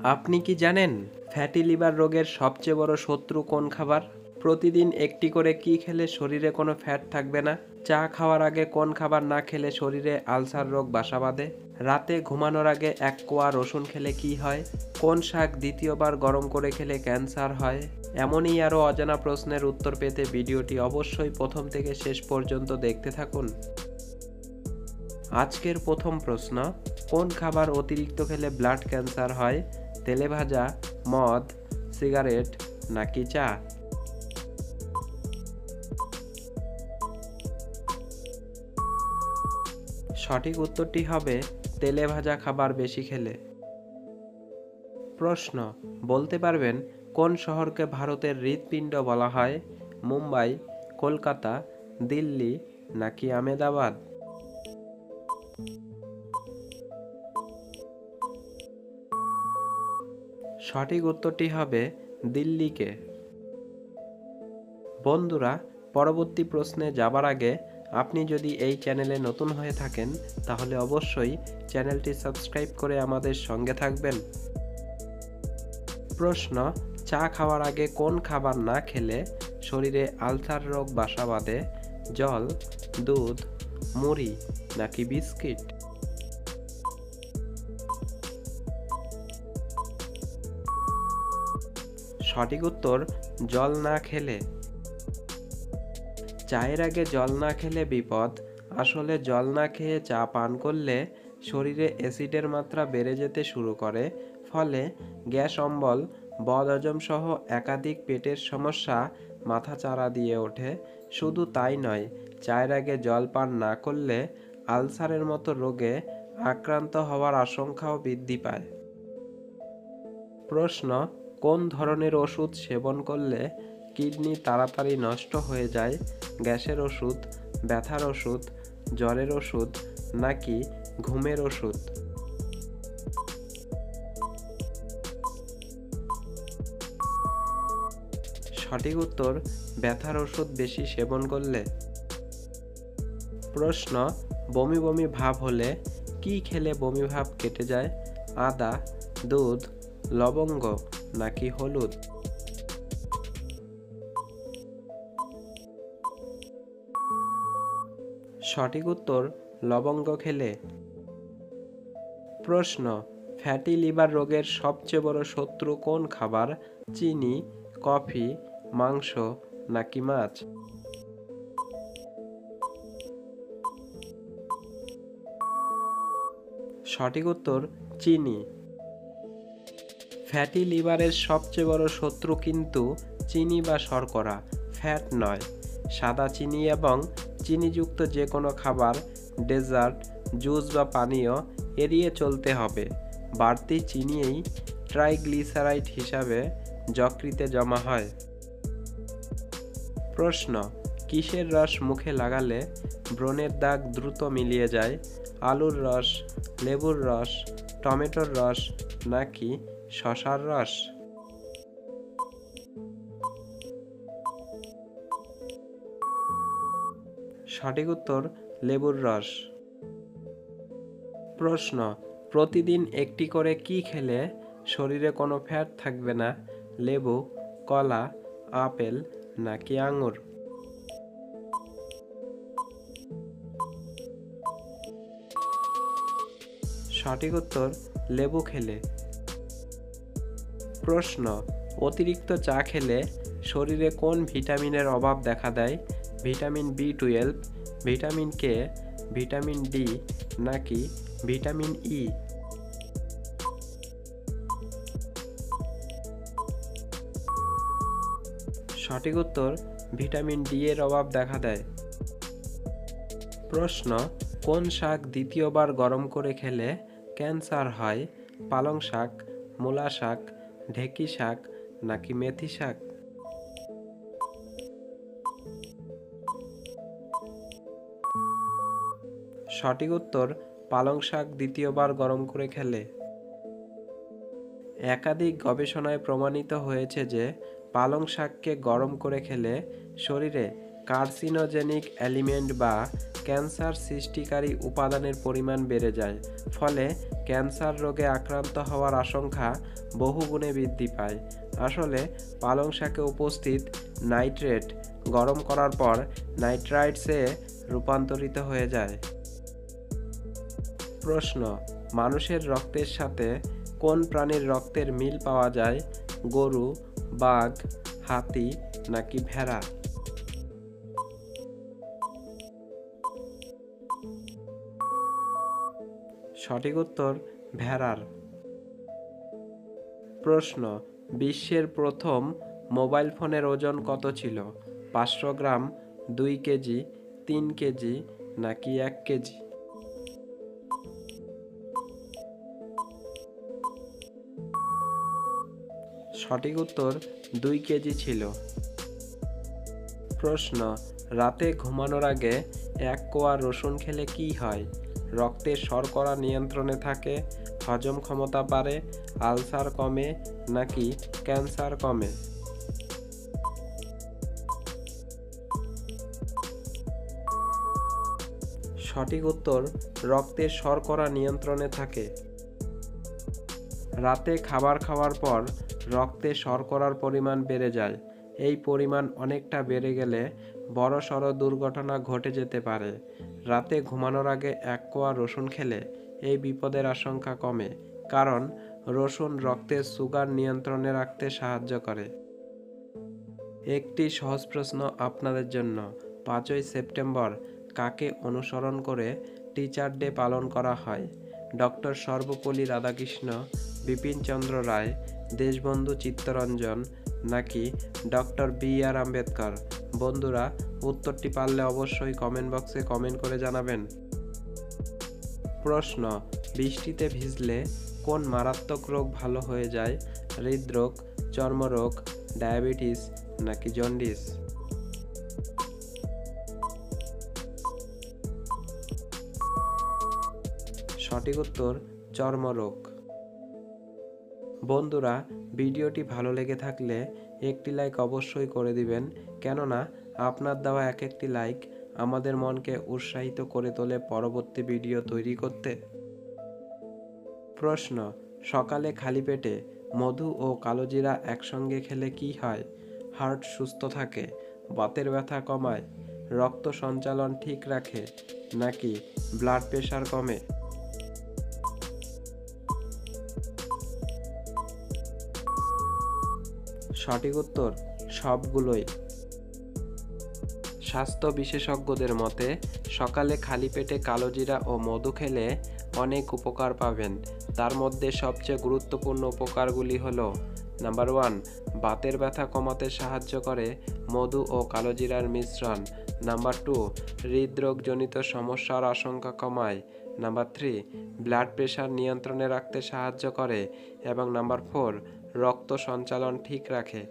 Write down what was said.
আপনি কি জানেন ফ্যাটি লিভার রোগের সবচেয়ে বড় শত্রু কোন খাবার? প্রতিদিন একটি করে কি খেলে শরীরে কোনো ফ্যাট থাকবে না? চা খাওয়ার আগে কোন খাবার না খেলে শরীরে আলসার রোগ বাসা বাঁধে? রাতে ঘুমানোর আগে এক কোয়া রসুন খেলে কি হয়? কোন শাক দ্বিতীয়বার গরম করে খেলে ক্যান্সার হয়? এমনই আরও অজানা প্রশ্নের উত্তর পেতে ভিডিওটি অবশ্যই প্রথম থেকে শেষ পর্যন্ত দেখতে থাকুন। আজকের প্রথম প্রশ্ন, কোন খাবার অতিরিক্ত খেলে ব্লাড ক্যান্সার হয়? তেলে ভাজা, মদ, সিগারেট নাকি চা? সঠিক উত্তরটি হবে তেলে ভাজা খাবার বেশি খেলে। প্রশ্ন, বলতে পারবেন কোন শহরকে ভারতের হৃৎপিণ্ড বলা হয়? মুম্বাই, কলকাতা, দিল্লি নাকি আহমেদাবাদ? সঠিক উত্তরটি হবে দিল্লিকে। বন্ধুরা, পরবর্তী প্রশ্নে যাবার আগে আপনি যদি এই চ্যানেলে নতুন হয়ে থাকেন তাহলে অবশ্যই চ্যানেলটি সাবস্ক্রাইব করে আমাদের সঙ্গে থাকবেন। প্রশ্ন, চা খাওয়ার আগে কোন খাবার না খেলে শরীরে আলসার রোগ বাসা বাঁধে? জল, দুধ, মুড়ি নাকি বিস্কিট? সঠিক উত্তর জল না খেলে। চায়ের আগে জল না খেলে বিপদ। আসলে জল না খেয়ে চা পান করলে শরীরে অ্যাসিডের মাত্রা বেড়ে যেতে শুরু করে, ফলে গ্যাস অম্বল, বদহজম সহ একাধিক পেটের সমস্যা মাথাচাড়া দিয়ে ওঠে। শুধু তাই নয়, চায়ের আগে জল পান না করলে আলসারের মতো রোগে আক্রান্ত হওয়ার আশঙ্কাও বৃদ্ধি পায়। প্রশ্ন, কোন ধরনের ওষুধ সেবন করলে কিডনি তাড়াতাড়ি নষ্ট হয়ে যায়? গ্যাসের ওষুধ, ব্যথার ওষুধ, জ্বরের ওষুধ নাকি ঘুমের ওষুধ? সঠিক উত্তর ব্যথার ওষুধ বেশি সেবন করলে। প্রশ্ন, বমি বমি ভাব হলে কি খেলে বমি ভাব কেটে যায়? আদা, দুধ, লবঙ্গ নাকি হলুদ? সঠিক উত্তর লবঙ্গ খেলে। প্রশ্ন, ফ্যাটি লিভার রোগের সবচেয়ে বড় শত্রু কোন খাবার? চিনি, কফি, মাংস নাকি মাছ? সঠিক উত্তর চিনি। ফ্যাটি লিভারের সবচেয়ে বড় শত্রু কিন্তু চিনি বা শর্করা, ফ্যাট নয়। সাদা চিনি এবং চিনিযুক্ত যে কোনো খাবার, ডেজার্ট, জুস বা পানীয় এড়িয়ে চলতে হবে। বাড়তি চিনিই ট্রাইগ্লিসারাইড হিসাবে যকৃতে জমা হয়। প্রশ্ন, কিসের রস মুখে লাগালে ব্রণের দাগ দ্রুত মিলিয়ে যায়? আলুর রস, লেবুর রস, টমেটোর রস নাকি শসার রস? সঠিক উত্তর লেবুর রস। প্রশ্ন, প্রতিদিন একটি করে কি খেলে শরীরে কোনো ফ্যাট থাকবে না? লেবু, কলা, আপেল নাকি আঙুর? সঠিক উত্তর লেবু খেলে। প্রশ্ন, অতিরিক্ত চা খেলে শরীরে কোন ভিটামিনের অভাব দেখা দেয়? ভিটামিন বি12, ভিটামিন কে, ভিটামিন ডি নাকি ভিটামিন ই? সঠিক উত্তর ভিটামিন ডি এর অভাব দেখা দেয়। প্রশ্ন, কোন শাক দ্বিতীয়বার গরম করে খেলে ক্যান্সার হয়? পালং শাক, মূলা শাক, ঢেঁকি শাক নাকি মেথি শাক? সঠিক উত্তর পালং শাক দ্বিতীয়বার গরম করে খেলে। একাধিক গবেষণায় প্রমাণিত হয়েছে যে পালং শাককে গরম করে খেলে শরীরে কার্সিনোজেনিক এলিমেন্ট বা ক্যান্সার সৃষ্টিকারী উপাদানের পরিমাণ বেড়ে যায়, ফলে ক্যান্সার রোগে আক্রান্ত হওয়ার আশঙ্কা বহুগুণে বৃদ্ধি পায়। আসলে পালং শাকে উপস্থিত নাইট্রেট গরম করার পর নাইট্রাইটসে রূপান্তরিত হয়ে যায়। প্রশ্ন, মানুষের রক্তের সাথে কোন প্রাণীর রক্তের মিল পাওয়া যায়? গরু, বাঘ, হাতি নাকি ভেড়া? সঠিক উত্তর ভেড়ার। প্রশ্ন, বিশ্বের প্রথম মোবাইল ফোনের ওজন কত ছিল? 500 গ্রাম, 2 কেজি, 3 কেজি নাকি 1 কেজি? সঠিক উত্তর 2 কেজি ছিল। প্রশ্ন, রাতে ঘুমানোর আগে 1 কোয়া রসুন খেলে কি হয়? রক্তে শর্করা নিয়ন্ত্রণে থাকে, হজম ক্ষমতা বাড়ে, আলসার কমে নাকি ক্যান্সার কমে? সঠিক উত্তর রক্তে শর্করা নিয়ন্ত্রণে থাকে। রাতে খাবার খাওয়ার পর রক্তে শর্করার পরিমাণ বেড়ে যায়। এই পরিমাণ অনেকটা বেড়ে গেলে বড়সড় দুর্ঘটনা ঘটে যেতে পারে। রাতে ঘুমানোর আগে 1 কোয়া রসুন খেলে এই বিপদের আশঙ্কা কমে, কারণ রসুন রক্তের সুগার নিয়ন্ত্রণে রাখতে সাহায্য করে। একটি সহজ প্রশ্ন আপনাদের জন্য। 5ই সেপ্টেম্বর কাকে অনুসরণ করে টিচার ডে পালন করা হয়? ডক্টর সর্বপল্লী রাধাকৃষ্ণ, বিপিনচন্দ্র রায়, দেশবন্ধু চিত্তরঞ্জন নাকি ডক্টর বি.আর. আম্বেদকর? বন্ধুরা, উত্তরটি পারলে অবশ্যই কমেন্ট বক্সে কমেন্ট করে জানাবেন। প্রশ্ন, বৃষ্টিতে ভিজলে কোন মারাত্মক রোগ ভালো হয়ে যায়? হৃদরোগ, চর্মরোগ, ডায়াবেটিস নাকি জন্ডিস? সঠিক উত্তর চর্মরোগ। বন্ধুরা, ভিডিওটি ভালো লেগে থাকলে একটি লাইক অবশ্যই করে দিবেন, কেননা আপনার দেওয়া এক একটি লাইক আমাদের মনকে উৎসাহিত করে তোলে পরবর্তী ভিডিও তৈরি করতে। প্রশ্ন, সকালে খালি পেটে মধু ও কালোজিরা একসঙ্গে খেলে কি হয়? হার্ট সুস্থ থাকে, বাতের ব্যথা কমায়, রক্ত সঞ্চালন ঠিক রাখে নাকি ব্লাড প্রেশার কমে? সঠিক উত্তর সবগুলোই। স্বাস্থ্য বিশেষজ্ঞদের মতে সকালে খালি পেটে কালোজিরা ও মধু খেলে অনেক উপকার পাবেন। তার মধ্যে সবচেয়ে গুরুত্বপূর্ণ উপকারগুলি হলো: নাম্বার 1, বাতের ব্যথা কমাতে সাহায্য করে মধু ও কালোজিরার মিশ্রণ। নাম্বার 2, হৃদরোগজনিত সমস্যার আশঙ্কা কমায়। নাম্বার 3, ব্লাড প্রেশার নিয়ন্ত্রণে রাখতে সাহায্য করে। এবং নাম্বার 4, রক্ত সঞ্চালন ঠিক রাখে।